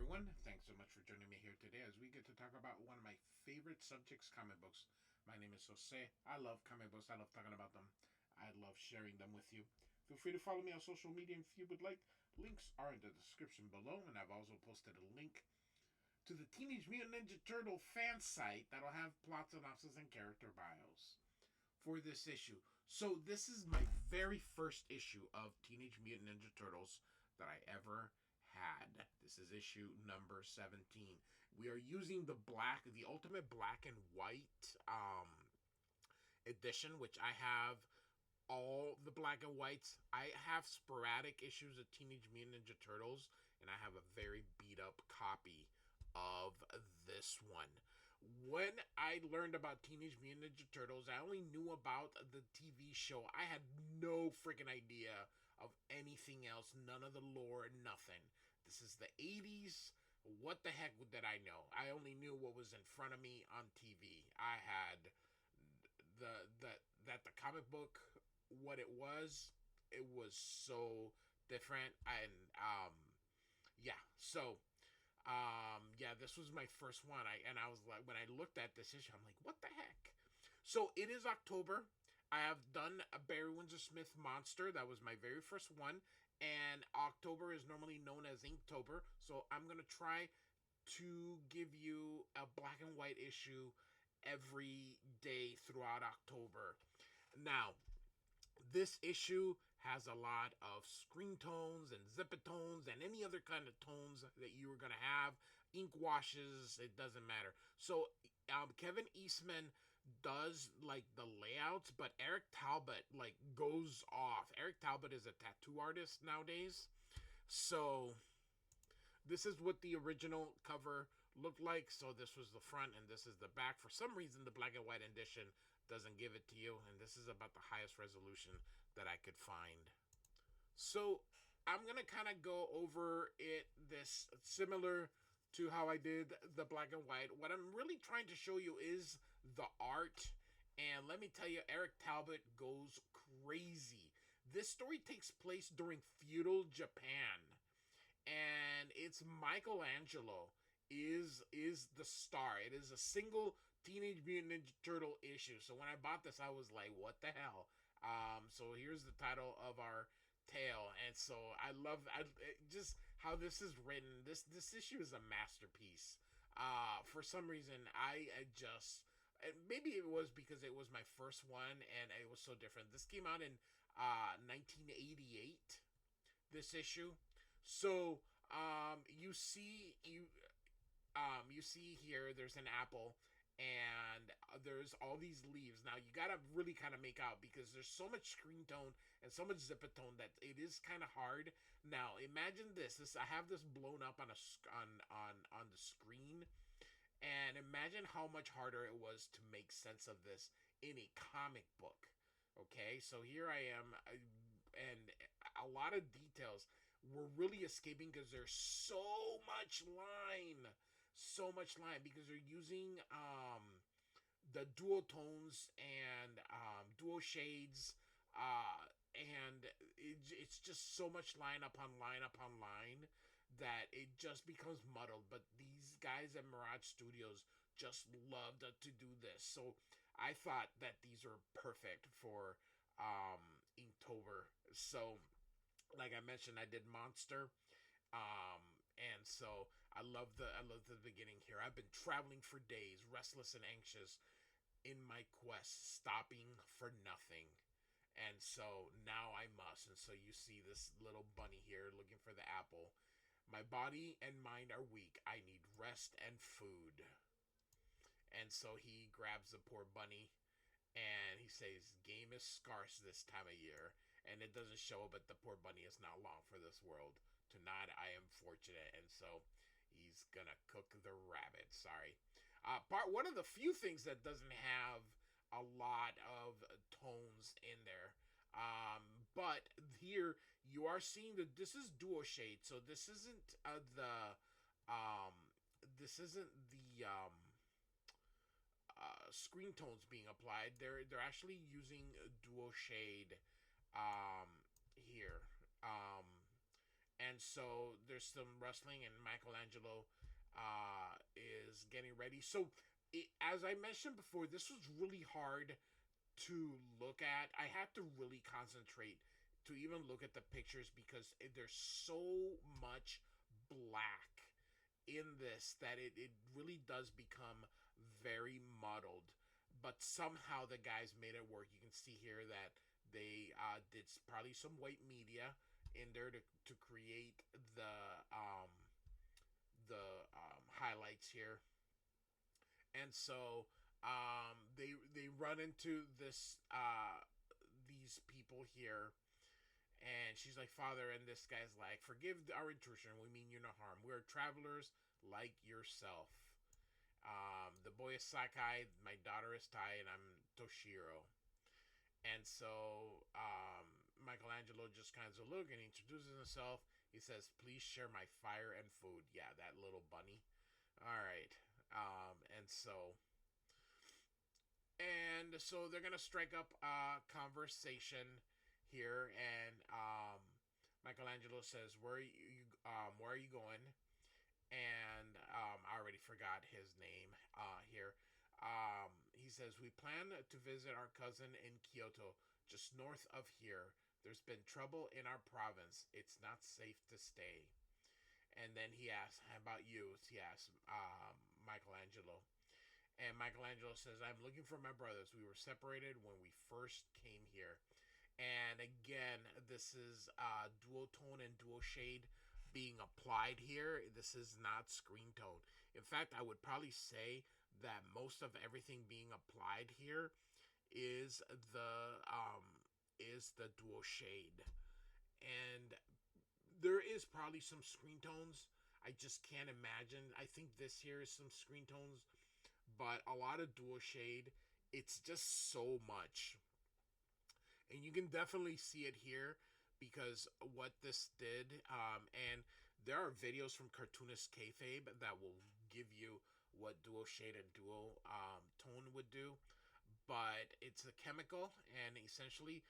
everyone. Thanks so much for joining me here today as we get to talk about one of my favorite subjects, comic books. My name is Jose. I love comic books. I love talking about them. I love sharing them with you. Feel free to follow me on social media if you would like. Links are in the description below, and I've also posted a link to the Teenage Mutant Ninja Turtle fan site that'll have plot synopsis and character bios for this issue. So this is my very first issue of Teenage Mutant Ninja Turtles that I ever had. This is issue number 17. We are using the ultimate black and white edition, which I have all the black and whites. I have sporadic issues of Teenage Mutant Ninja Turtles, and I have a very beat up copy of this one. When I learned about Teenage Mutant Ninja Turtles, I only knew about the TV show. I had no freaking idea of anything else, none of the lore, nothing. This is the 80s. What the heck did I know? I only knew what was in front of me on TV. I had the comic book, what it was so different. And yeah, so yeah, this was my first one. I was like, when I looked at this issue, I'm like, what the heck? So it is October. I have done a Barry Windsor Smith Monster. That was my very first one. And October is normally known as Inktober. So I'm going to try to give you a black and white issue every day throughout October. Now, this issue has a lot of screen tones and zipper tones and any other kind of tones that you were going to have. Ink washes, it doesn't matter. So Kevin Eastman does like the layouts, but Eric Talbot like goes off. Eric Talbot is a tattoo artist nowadays. So this is what the original cover looked like. So this was the front and this is the back. For some reason, the black and white edition doesn't give it to you. And this is about the highest resolution that I could find. So I'm going to kind of go over it this similar to how I did the black and white. What I'm really trying to show you is the art. And let me tell you, Eric Talbot goes crazy. This story takes place during feudal Japan, and it's Michelangelo is the star. It is a single Teenage Mutant Ninja Turtle issue. So when I bought this, I was like, "What the hell?" So here's the title of our tale, and so just how this is written. This issue is a masterpiece. For some reason, I just maybe it was because it was my first one and it was so different. This came out in 1988. This issue. So you see here there's an apple and there's all these leaves. Now you gotta really kind of make out because there's so much screen tone and so much zipper tone that it is kind of hard. Now imagine this. I have this blown up on on the screen, and imagine how much harder it was to make sense of this in a comic book. Okay, so here I am, and a lot of details were really escaping because there's so much line because they're using the dual tones and dual shades, and it's just so much line upon line upon line that it just becomes muddled. But these guys at Mirage Studios just loved to do this. So I thought that these were perfect for Inktober. So like I mentioned, I did Monster. And so I love the beginning here. I've been traveling for days, restless and anxious in my quest, stopping for nothing. And so now I must. And so you see this little bunny here looking for the apple. My body and mind are weak. I need rest and food. And so he grabs the poor bunny and he says, game is scarce this time of year. And it doesn't show, but the poor bunny is not long for this world. Tonight I am fortunate. And so he's gonna cook the rabbit. Sorry. One of the few things that doesn't have a lot of tones in there. But here you are seeing that this is dual shade. So this isn't the screen tones being applied. They're actually using dual shade here. And so there's some wrestling, and Michelangelo is getting ready. So, as I mentioned before, this was really hard to look at. I had to really concentrate to even look at the pictures because there's so much black in this that it really does become very muddled. But somehow the guys made it work. You can see here that they did probably some white media in there to create the highlights here. And so they run into these people here, and she's like, Father, and this guy's like, forgive our intrusion, we mean you no harm, we're travelers like yourself. The boy is Sakai, my daughter is Tai, and I'm Toshiro. And so Michelangelo just kind of look and he introduces himself. He says, please share my fire and food. Yeah, that little bunny. All right. And so they're gonna strike up a conversation here, and Michelangelo says, where are you going?" And I already forgot his name here. He says, "We plan to visit our cousin in Kyoto, just north of here. There's been trouble in our province. It's not safe to stay." And then he asks, "How about you?" He asks Michelangelo. And Michelangelo says, "I'm looking for my brothers. We were separated when we first came here." And again, this is duotone and dual shade being applied here. This is not screen tone. In fact, I would probably say that most of everything being applied here is the dual shade. And there is probably some screen tones. I just can't imagine. I think this here is some screen tones, but a lot of dual shade. It's just so much. And you can definitely see it here because what this did, and there are videos from cartoonist kayfabe that will give you what dual shade and dual tone would do. But it's a chemical, and essentially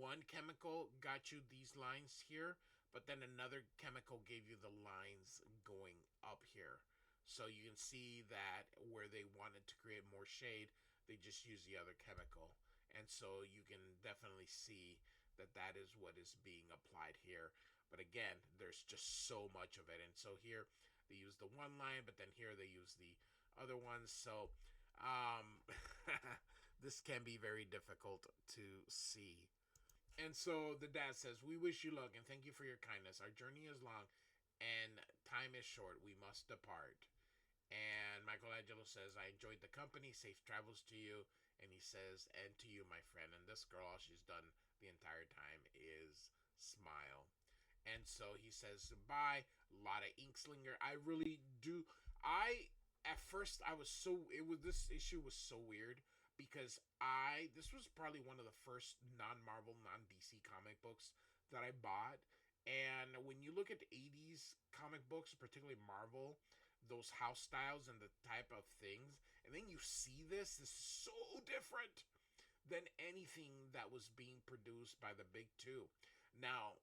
one chemical got you these lines here, but then another chemical gave you the lines going up here. So you can see that where they wanted to create more shade, they just use the other chemical. And so you can definitely see that that is what is being applied here. But again, there's just so much of it. And so here they use the one line, but then here they use the other ones. So um, this can be very difficult to see. And so the dad says, "We wish you luck and thank you for your kindness. Our journey is long and time is short. We must depart." And Michelangelo says, "I enjoyed the company. Safe travels to you." And he says, "And to you, my friend." And this girl, all she's done the entire time is smile. And so he says goodbye. A lot of ink slinger. I really do. At first, I was so, it was, this issue was so weird because this was probably one of the first non-Marvel, non-DC comic books that I bought. And when you look at the 80s comic books, particularly Marvel, those house styles and the type of things, and then you see this is so different than anything that was being produced by the big two. Now,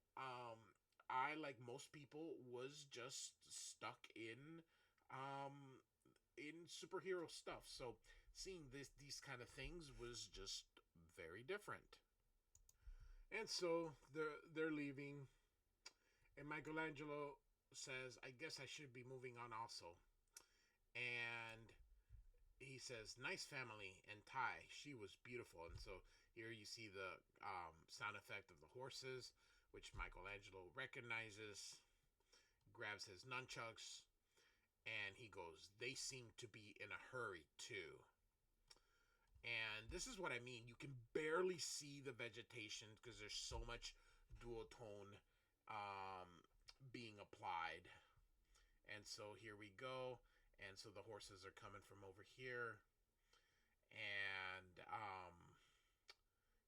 I, like most people, was just stuck in superhero stuff. So seeing these kind of things was just very different. And so they're leaving, and Michelangelo says, "I guess I should be moving on also." And he says, "Nice family." And Tai, she was beautiful. And so here you see the sound effect of the horses, which Michelangelo recognizes, grabs his nunchucks, and he goes, "They seem to be in a hurry too." And this is what I mean. You can barely see the vegetation because there's so much dual tone being applied. And so here we go. And so the horses are coming from over here. And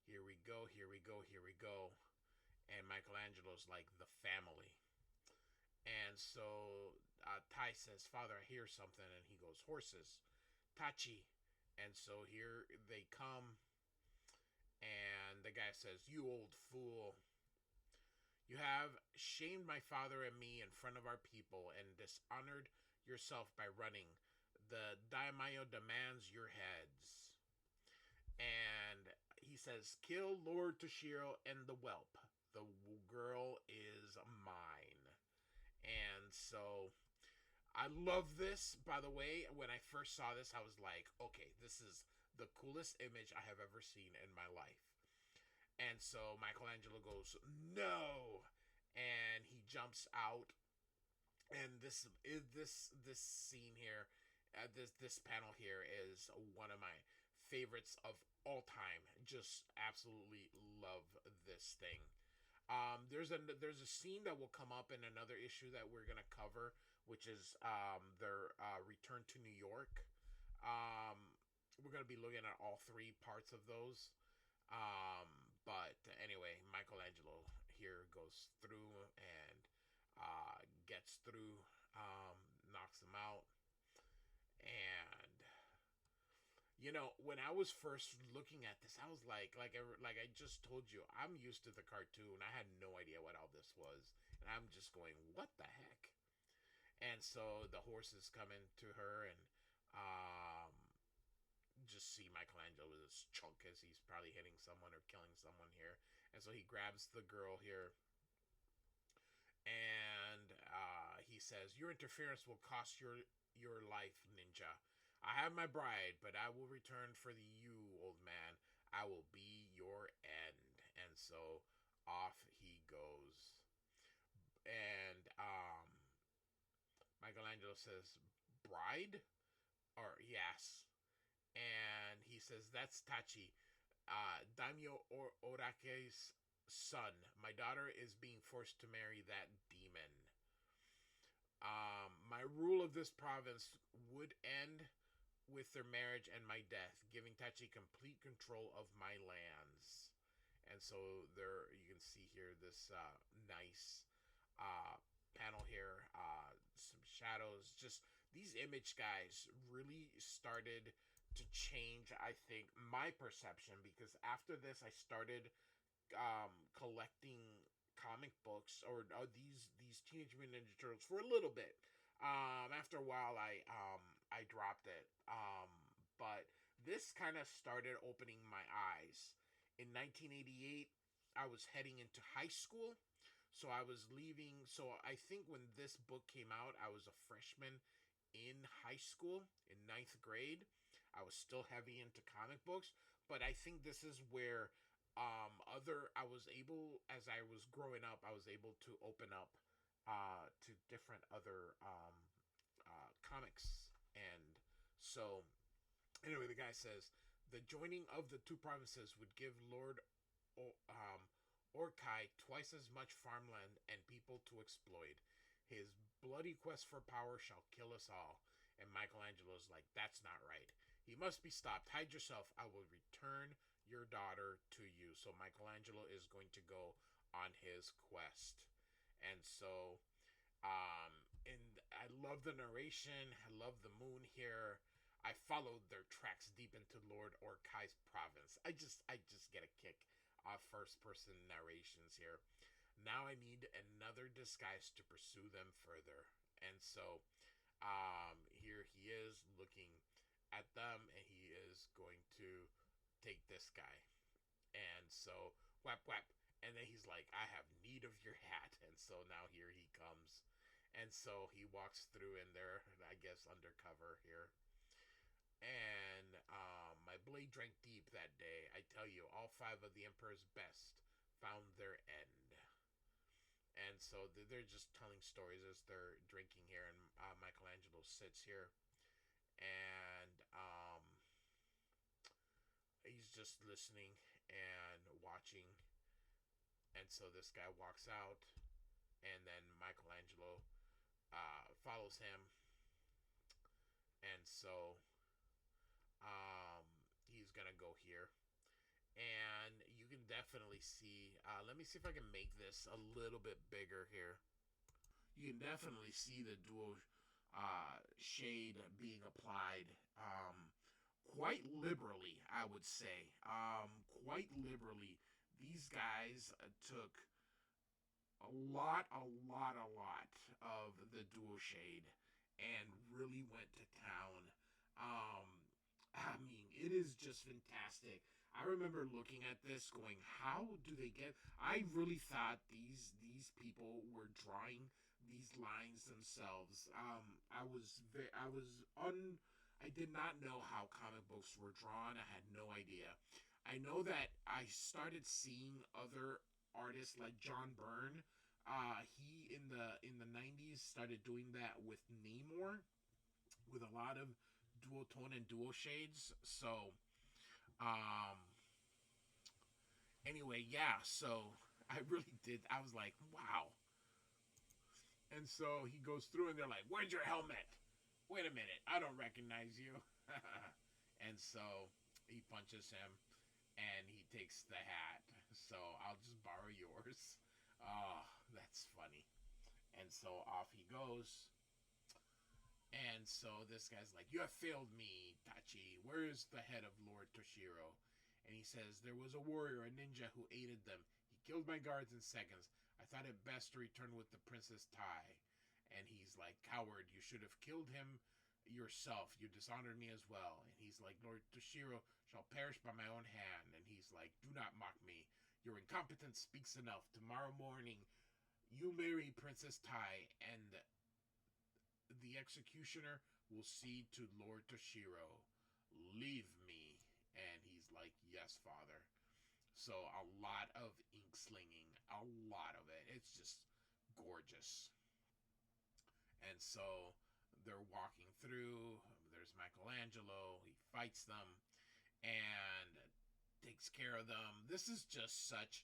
here we go, here we go, here we go. And Michelangelo's like, "The family." And so Tai says, "Father, I hear something." And he goes, "Horses. Tachi." And so here they come. And the guy says, "You old fool. You have shamed my father and me in front of our people and dishonored yourself by running. The daimyo demands your heads. And he says, kill Lord Toshiro and the whelp. The girl is mine. And so I love this. By the way, when I first saw this, I was like, okay, this is the coolest image I have ever seen in my life. And so Michelangelo goes, no. And he jumps out. And this scene here, this panel here is one of my favorites of all time. Just absolutely love this thing. There's a scene that will come up in another issue that we're gonna cover, which is their return to New York. We're gonna be looking at all three parts of those. But anyway, Michelangelo here goes through and gets through, knocks him out, and when I was first looking at this, I was like I just told you, I'm used to the cartoon. I had no idea what all this was, and I'm just going, what the heck? And so the horses come into her, and just see Michelangelo with this chunk as he's probably hitting someone or killing someone here, and so he grabs the girl here, and he says, "Your interference will cost your life, ninja. I have my bride, but I will return for you, old man. I will be your end." And so off he goes. And Michelangelo says, "Bride?" Or yes. And he says, "That's Tachi, Daimyo Orake's son. My daughter is being forced to marry that demon. My rule of this province would end with their marriage and my death, giving Tachi complete control of my lands." And so there you can see here this nice panel here, some shadows. Just these image guys really started to change, I think, my perception, because after this I started collecting comic books, or these Teenage Mutant Ninja Turtles, for a little bit. After a while, I dropped it. But this kind of started opening my eyes. In 1988, I was heading into high school, so I was leaving. So I think when this book came out, I was a freshman in high school, in ninth grade. I was still heavy into comic books, but I think this is where I was able, as I was growing up, I was able to open up to different other comics. And so anyway, the guy says, the joining of the two provinces would give Lord Orkai twice as much farmland and people to exploit. His bloody quest for power shall kill us all. And Michelangelo's like, that's not right. He must be stopped. Hide yourself. I will return your daughter to you. So Michelangelo is going to go on his quest. And so, and I love the narration. I love the moon here. I followed their tracks deep into Lord Orkai's province. I just get a kick off first person narrations here. Now I need another disguise to pursue them further. And so here he is looking at them, and he is going to take this guy. And so whap whap, and then he's like, I have need of your hat. And so now here he comes, and so he walks through in there, I guess undercover here. And my blade drank deep that day. I tell you, all five of the Emperor's best found their end. And so they're just telling stories as they're drinking here, and Michelangelo sits here, and he's just listening and watching. And so this guy walks out, and then Michelangelo follows him, and so he's gonna go here. And you can definitely see, let me see if I can make this a little bit bigger here. You can definitely see the dual shade being applied quite liberally, I would say. Quite liberally. These guys took a lot of the dual shade and really went to town. I mean, it is just fantastic. I remember looking at this going, how do they get I really thought these people were drawing these lines themselves. I was un I did not know how comic books were drawn. I had no idea. I know that I started seeing other artists like John Byrne. He in the 90s started doing that with Namor with a lot of dual tone and dual shades. So um anyway, yeah, so I really did. I was like, wow. And so he goes through and they're like, "Where's your helmet? Wait a minute, I don't recognize you." And so he punches him and he takes the hat. So I'll just borrow yours. Oh, that's funny. And so off he goes. And so this guy's like, "You have failed me, Tachi. Where is the head of Lord Toshiro?" And he says, "There was a warrior, a ninja, who aided them. He killed my guards in seconds. I thought it best to return with the Princess Tai." And he's like, "Coward, you should have killed him yourself. You dishonored me as well." And he's like, "Lord Toshiro shall perish by my own hand." And he's like, "Do not mock me. Your incompetence speaks enough. Tomorrow morning, you marry Princess Tai, and the executioner will see to Lord Toshiro. Leave me." And he's like, "Yes, father." So a lot of ink slinging, a lot of it. It's just gorgeous. And so they're walking through. There's Michelangelo. He fights them and takes care of them. This is just such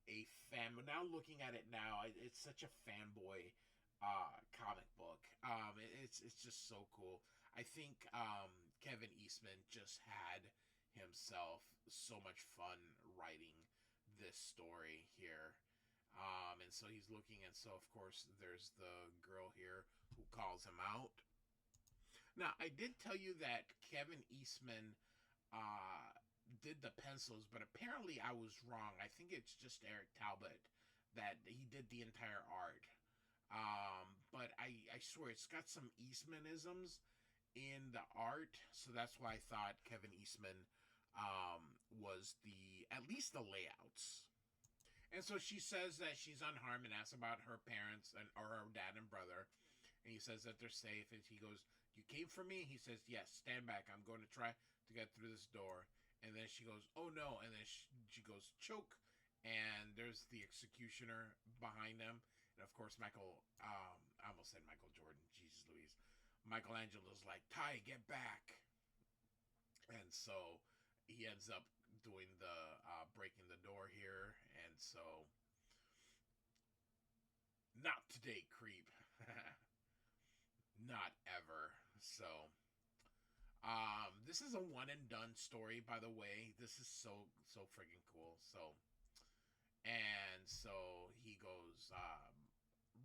a fan. Now looking at it now, it's such a fanboy comic book. It's just so cool. I think Kevin Eastman just had himself so much fun writing this story here. And so he's looking, and so of course there's the girl here who calls him out. Now I did tell you that Kevin Eastman uh, did the pencils, but apparently I was wrong. I think it's just Eric Talbot that he did the entire art. But I swear it's got some Eastmanisms in the art, so that's why I thought Kevin Eastman was the at least the layouts. And so she says that she's unharmed and asks about her parents and or her dad and brother. And he says that they're safe. And he goes, "You came for me?" He says, "Yes, stand back. I'm going to try to get through this door." And then she goes, "Oh no." And then she goes, "Choke." And there's the executioner behind them. And of course, I almost said Michael Jordan. Jesus Louise. Michelangelo's like, "Tai, get back." And so he ends up doing the breaking the door here. And so, not today, creep. Not ever. So, this is a one and done story, by the way. This is so freaking cool. So, and so he goes,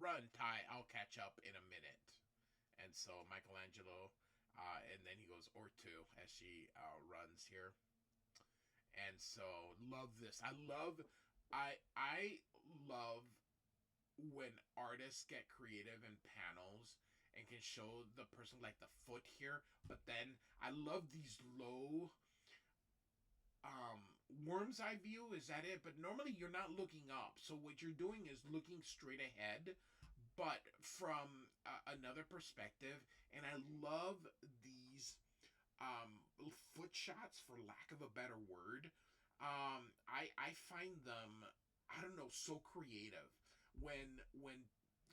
"Run, Ty. I'll catch up in a minute." And so Michelangelo, and then he goes, "Or two," as she runs here. And so love this. I love when artists get creative in panels and can show the person like the foot here, but then I love these low worm's eye view. Is that it? But normally you're not looking up, so what you're doing is looking straight ahead, but from another perspective. And I love these foot shots, for lack of a better word. I find them, I don't know, so creative when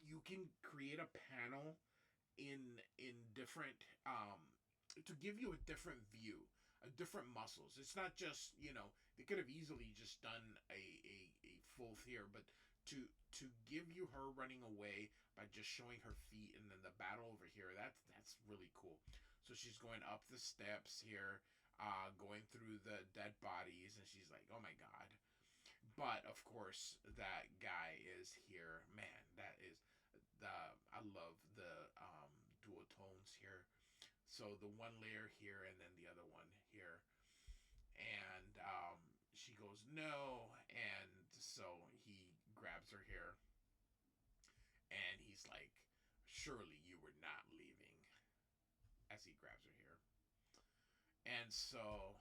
you can create a panel in different to give you a different view, a different muscles. It's not just, they could have easily just done a full here, but to give you her running away by just showing her feet and then the battle over here, that's really cool. So she's going up the steps here, going through the dead bodies, and she's like, "Oh my god." But of course, that guy is here. Man, that is the I love the dual tones here. So the one layer here and then the other one here, and she goes no, and so he grabs her here, he's like, surely you were not leaving, as he grabs her here. And so,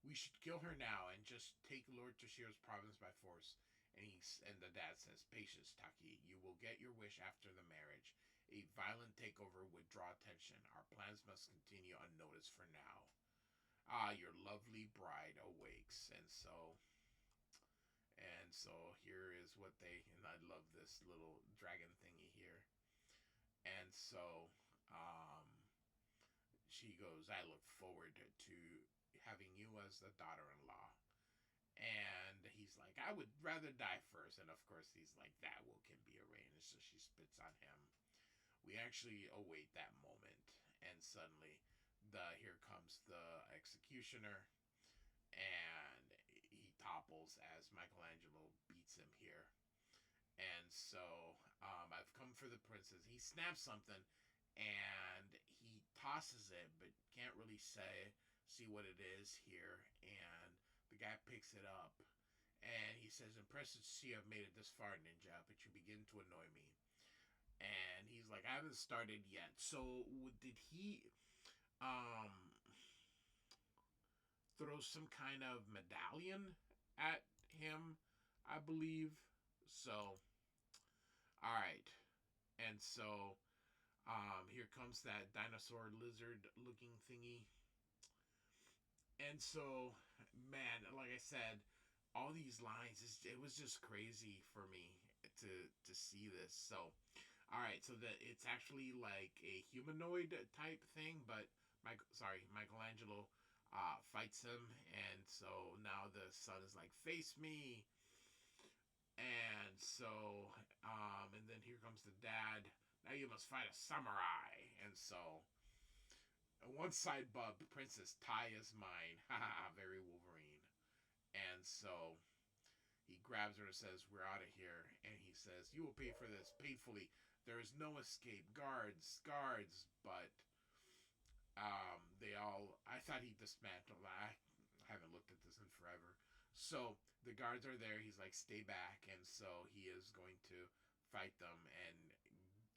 we should kill her now and just take Lord Toshiro's province by force. And the dad says, patience, Taki. You will get your wish after the marriage. A violent takeover would draw attention. Our plans must continue unnoticed for now. Your lovely bride awakes. And so here is what and I love this little dragon thingy here. And so, she goes, I look forward to having you as the daughter-in-law. And he's like, I would rather die first. And of course, he's like, that will can be arranged. So she spits on him. We actually await that moment. And suddenly, here comes the executioner. And he topples as Michelangelo beats him here. And so, I've come for the princess. He snaps something. And he tosses it, but can't really see what it is here. And the guy picks it up, and he says, impressive to see I've made it this far, ninja, but you begin to annoy me. And he's like, I haven't started yet. So did he throw some kind of medallion at him, I believe? So, alright. And so, here comes that dinosaur lizard looking thingy. And so, man, like I said, all these lines, it was just crazy for me to see this. So, all right, so it's actually like a humanoid type thing, but Michelangelo fights him, and so now the son is like, face me. And so, and then here comes the dad. Now you must fight a samurai. And so, one side bub, Princess Tai is mine. Haha, very Wolverine. And so, he grabs her and says, we're out of here. And he says, you will pay for this painfully. There is no escape. Guards. But, I thought he dismantled. I haven't looked at this in forever. So, the guards are there. He's like, stay back. And so, he is going to fight them and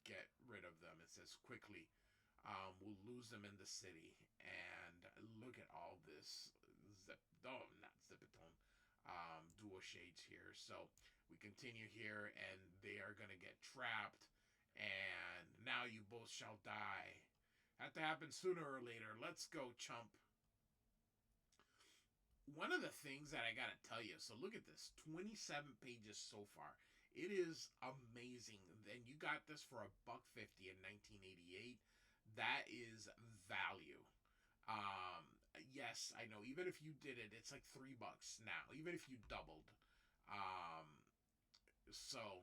get rid of them. It says, quickly. We'll lose them in the city. And look at all this not Zipatone, dual shades here. So we continue here, and they are going to get trapped. And now you both shall die. Have to happen sooner or later. Let's go, chump. One of the things that I got to tell you, so look at this, 27 pages so far. It is amazing. And you got this for $1.50 in 1988. That is value. Yes, I know. Even if you did it, it's like $3 now. Even if you doubled. So,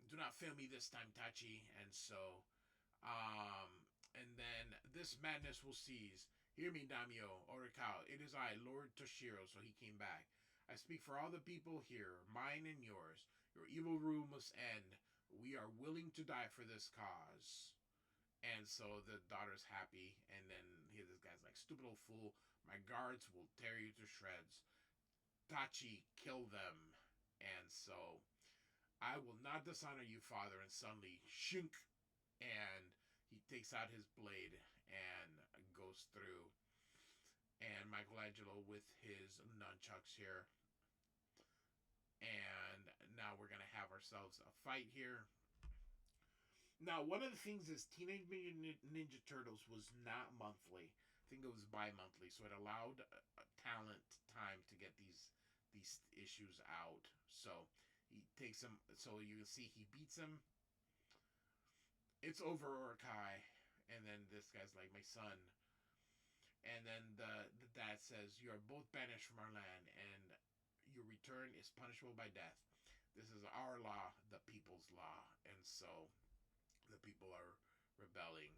do not fail me this time, Tachi. And so, and then this madness will cease. Hear me, Daimyo, Orikao. It is I, Lord Toshiro. So he came back. I speak for all the people here, mine and yours. Your evil rule must end. We are willing to die for this cause. And so the daughter's happy, and then this guy's like, stupid old fool, my guards will tear you to shreds. Tachi, kill them. And so, I will not dishonor you, father. And suddenly, shink, and he takes out his blade and goes through. And Michelangelo with his nunchucks here. And now we're going to have ourselves a fight here. Now, one of the things is Teenage Mutant Ninja Turtles was not monthly. I think it was bi-monthly, so it allowed talent time to get these issues out. So he takes him. So you can see he beats him. It's over, Orokai. And then this guy's like, my son. And then the dad says, you are both banished from our land, and your return is punishable by death. This is our law, the people's law. And so the people are rebelling.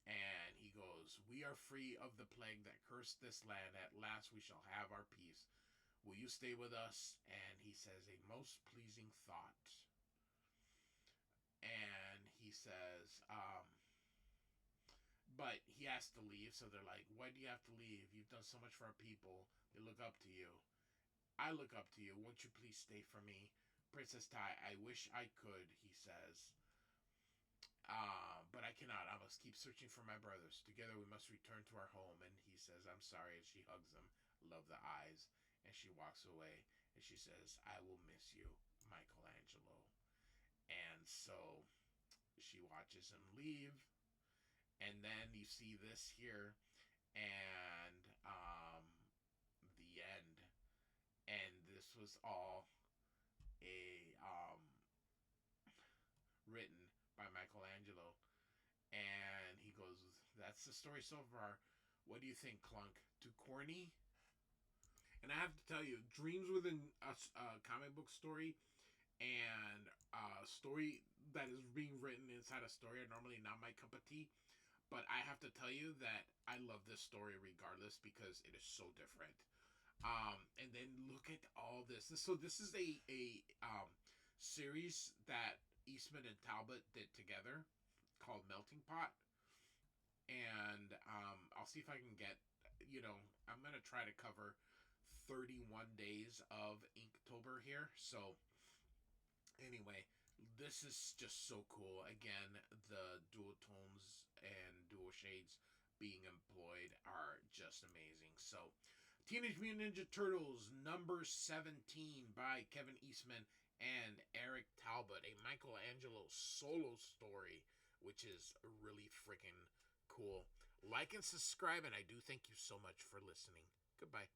And he goes, we are free of the plague that cursed this land. At last we shall have our peace. Will you stay with us? And he says, a most pleasing thought. And he says, but he has to leave. So they're like, why do you have to leave? You've done so much for our people. They look up to you. I look up to you. Won't you please stay for me? Princess Tai, I wish I could, he says. But I cannot. I must keep searching for my brothers. Together we must return to our home. And he says, I'm sorry. And she hugs him. Love the eyes. And she walks away. And she says, I will miss you, Michelangelo. And so she watches him leave. And then you see this here. And the end. And this was all a written by Michelangelo. And he goes, that's the story so far. What do you think, Clunk? Too corny? And I have to tell you, dreams within a comic book story and a story that is being written inside a story are normally not my cup of tea. But I have to tell you that I love this story regardless because it is so different. And then look at all this. So this is a series that Eastman and Talbot did together called Melting Pot. And I'll see if I can get, I'm going to try to cover 31 days of Inktober here. So anyway, this is just so cool. Again, the dual tones and dual shades being employed are just amazing. So Teenage Mutant Ninja Turtles number 17 by Kevin Eastman and Eric Talbot, a Michelangelo solo story, which is really freaking cool. Like and subscribe, and I do thank you so much for listening. Goodbye.